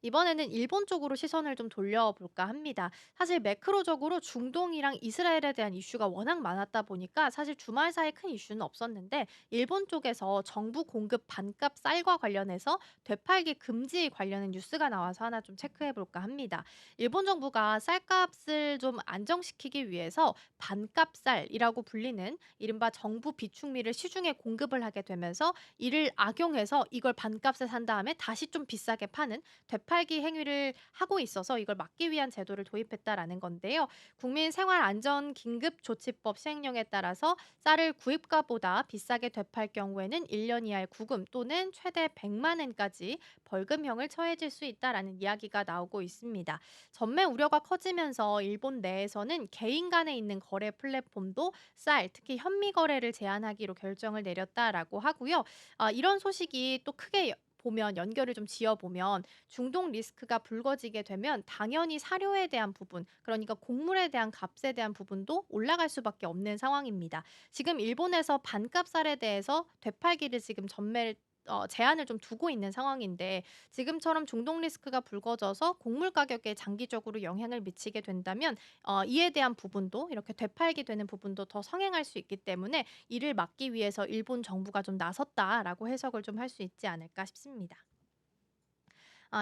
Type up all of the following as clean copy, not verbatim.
이번에는 일본 쪽으로 시선을 좀 돌려볼까 합니다. 사실 매크로적으로 중동이랑 이스라엘에 대한 이슈가 워낙 많았다 보니까 사실 주말 사이에 큰 이슈는 없었는데 일본 쪽에서 정부 공급 반값 쌀과 관련해서 되팔기 금지 관련한 뉴스가 나와서 하나 좀 체크해 볼까 합니다. 일본 정부가 쌀값을 좀 안정시키기 위해서 반값 쌀이라고 불리는 이른바 정부 비축미를 시중에 공급을 하게 되면서 이를 악용해서 이걸 반값에 산 다음에 다시 좀 비싸게 파는 되팔기 행위를 하고 있어서 이걸 막기 위한 제도를 도입했다라는 건데요. 국민생활안전긴급조치법 시행령에 따라서 쌀을 구입가보다 비싸게 되팔 경우에는 1년 이하의 구금 또는 최대 100만 엔까지 벌금형을 처해질 수 있다라는 이야기가 나오고 있습니다. 전매 우려가 커지면서 일본 내에서는 개인 간에 있는 거래 플랫폼도 쌀, 특히 현미 거래를 제한하기로 결정을 내렸다라고 하고요. 이런 소식이 또 크게 보면 연결을 좀 지어 보면 중동 리스크가 불거지게 되면 당연히 사료에 대한 부분, 그러니까 곡물에 대한 값에 대한 부분도 올라갈 수밖에 없는 상황입니다. 지금 일본에서 반값 쌀에 대해서 되팔기를 지금 전매를 제한을 좀 두고 있는 상황인데 지금처럼 중동 리스크가 불거져서 곡물 가격에 장기적으로 영향을 미치게 된다면 이에 대한 부분도 이렇게 되팔게 되는 부분도 더 성행할 수 있기 때문에 이를 막기 위해서 일본 정부가 좀 나섰다라고 해석을 좀 할 수 있지 않을까 싶습니다.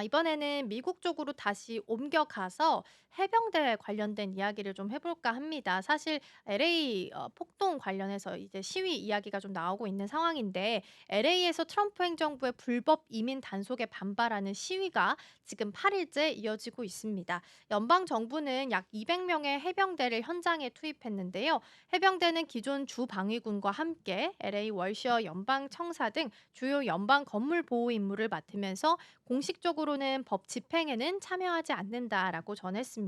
이번에는 미국 쪽으로 다시 옮겨가서 해병대 관련된 이야기를 좀 해 볼까 합니다. 사실 LA 폭동 관련해서 이제 시위 이야기가 좀 나오고 있는 상황인데 LA에서 트럼프 행정부의 불법 이민 단속에 반발하는 시위가 지금 8 일째 이어지고 있습니다. 연방 정부는 약 200 명의 해병대를 현장에 투입했는데요. 해병대는 기존 주방위군과 함께 LA 월셔 연방 청사 등 주요 연방 건물 보호 임무를 맡으면서 공식적으로는 법 집행에는 참여하지 않는다라고 전했습니다.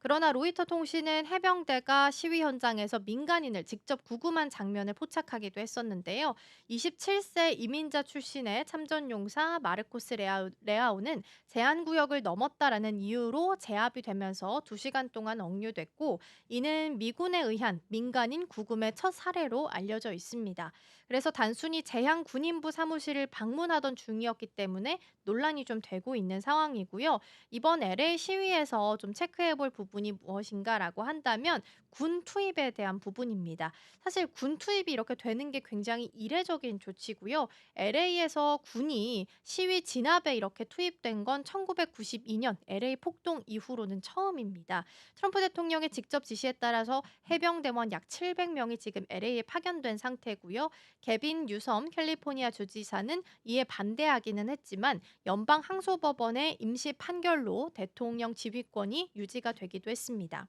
그러나 로이터 통신은 해병대가 시위 현장에서 민간인을 직접 구금한 장면을 포착하기도 했었는데요. 27세 이민자 출신의 참전용사 마르코스 레아오는 제한구역을 넘었다라는 이유로 제압이 되면서 2시간 동안 억류됐고 이는 미군에 의한 민간인 구금의 첫 사례로 알려져 있습니다. 그래서 단순히 제향 군인부 사무실을 방문하던 중이었기 때문에 논란이 좀 되고 있는 상황이고요. 이번 LA 시위에서 좀 체크해 볼 부분이 무엇인가라고 한다면 군 투입에 대한 부분입니다. 사실 군 투입이 이렇게 되는 게 굉장히 이례적인 조치고요. LA에서 군이 시위 진압에 이렇게 투입된 건 1992년 LA 폭동 이후로는 처음입니다. 트럼프 대통령의 직접 지시에 따라서 해병대원 약 700명이 지금 LA에 파견된 상태고요. 개빈 뉴섬 캘리포니아 주지사는 이에 반대하기는 했지만 연방 항소법원의 임시 판결로 대통령 지휘권이 유지가 되기도 했습니다.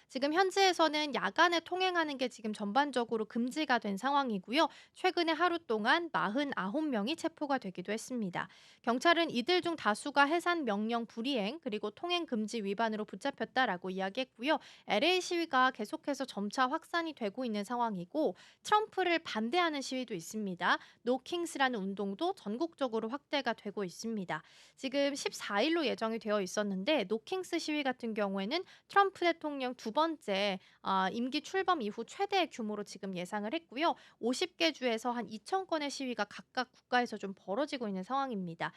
지금 현지에서는 야간에 통행하는 게 지금 전반적으로 금지가 된 상황이고요. 최근에 하루 동안 49명이 체포가 되기도 했습니다. 경찰은 이들 중 다수가 해산 명령 불이행 그리고 통행 금지 위반으로 붙잡혔다라고 이야기했고요. LA 시위가 계속해서 점차 확산이 되고 있는 상황이고 트럼프를 반대하는 시위도 있습니다. 노킹스라는 운동도 전국적으로 확대가 되고 있습니다. 지금 14일로 예정이 되어 있었는데 노킹스 시위 같은 경우에는 트럼프 대통령 두 번째 임기 출범 이후 최대 규모로 지금 예상을 했고요. 50개 주에서 한 2천 건의 시위가 각각 국가에서 좀 벌어지고 있는 상황입니다.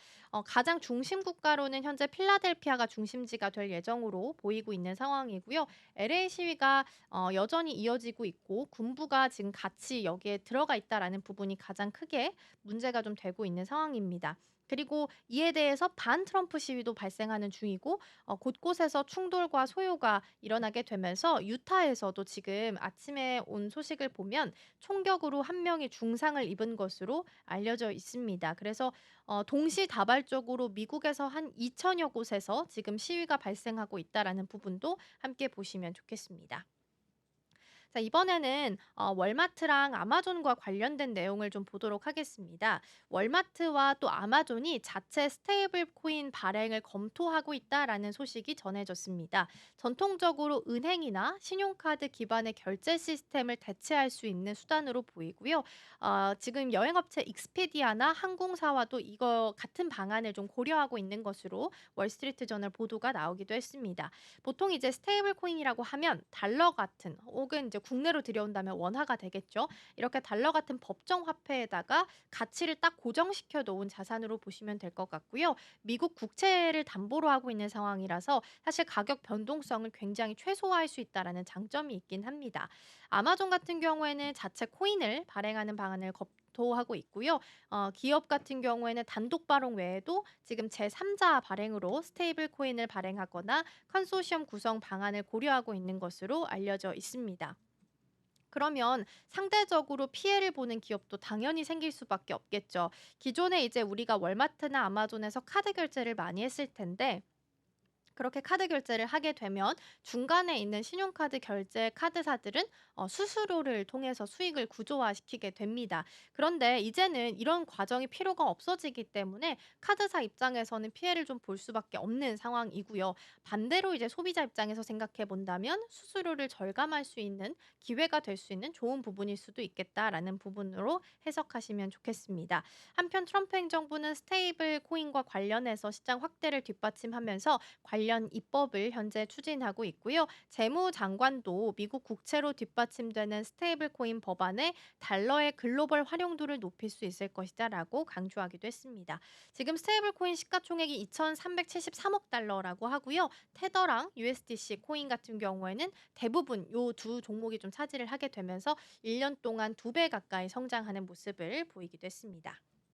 가장 중심 국가로는 현재 필라델피아가 중심지가 될 예정으로 보이고 있는 상황이고요. LA 시위가 여전히 이어지고 있고 군부가 지금 같이 여기에 들어가 있다라는 부분이 가장 크게 문제가 좀 되고 있는 상황입니다. 그리고 이에 대해서 반 트럼프 시위도 발생하는 중이고 곳곳에서 충돌과 소요가 일어나게 되면서 유타에서도 지금 아침에 온 소식을 보면 총격으로 한 명이 중상을 입은 것으로 알려져 있습니다. 그래서 동시다발적으로 미국에서 한 2천여 곳에서 지금 시위가 발생하고 있다라는 부분도 함께 보시면 좋겠습니다. 자, 이번에는 월마트랑 아마존과 관련된 내용을 좀 보도록 하겠습니다. 월마트와 또 아마존이 자체 스테이블 코인 발행을 검토하고 있다라는 소식이 전해졌습니다. 전통적으로 은행이나 신용카드 기반의 결제 시스템을 대체할 수 있는 수단으로 보이고요. 지금 여행업체 익스피디아나 항공사와도 이거 같은 방안을 좀 고려하고 있는 것으로 월스트리트 저널 보도가 나오기도 했습니다. 보통 이제 스테이블 코인이라고 하면 달러 같은 혹은 이제 국내로 들여온다면 원화가 되겠죠. 이렇게 달러 같은 법정 화폐에다가 가치를 딱 고정시켜 놓은 자산으로 보시면 될 것 같고요. 미국 국채를 담보로 하고 있는 상황이라서 사실 가격 변동성을 굉장히 최소화할 수 있다라는 장점이 있긴 합니다. 아마존 같은 경우에는 자체 코인을 발행하는 방안을 검토하고 있고요. 기업 같은 경우에는 단독 발행 외에도 지금 제3자 발행으로 스테이블 코인을 발행하거나 컨소시엄 구성 방안을 고려하고 있는 것으로 알려져 있습니다. 그러면 상대적으로 피해를 보는 기업도 당연히 생길 수밖에 없겠죠. 기존에 이제 우리가 월마트나 아마존에서 카드 결제를 많이 했을 텐데 그렇게 카드 결제를 하게 되면 중간에 있는 신용카드 결제 카드사들은 수수료를 통해서 수익을 구조화시키게 됩니다. 그런데 이제는 이런 과정이 필요가 없어지기 때문에 카드사 입장에서는 피해를 좀 볼 수밖에 없는 상황이고요. 반대로 이제 소비자 입장에서 생각해 본다면 수수료를 절감할 수 있는 기회가 될 수 있는 좋은 부분일 수도 있겠다라는 부분으로 해석하시면 좋겠습니다. 한편 트럼프 행정부는 스테이블 코인과 관련해서 시장 확대를 뒷받침하면서 관련 입법을 현재 추진하고 있고요. 재무장관도 미국 국채로 뒷받침되는 스테이블 코인 법안에 달러의 글로벌 활용도를 높일 수 있을 것이다라고 강조하기도 했습니다. 지금 스테이블 코인 시가총액이 2,373억 달러라고 하고요. 테더랑 USDC 코인 같은 경우에는 대부분 요 두 종목이 좀 차지를 하게 되면서 1년 동안 2배 가까이 성장하는 모습을 보이기도 했습니다.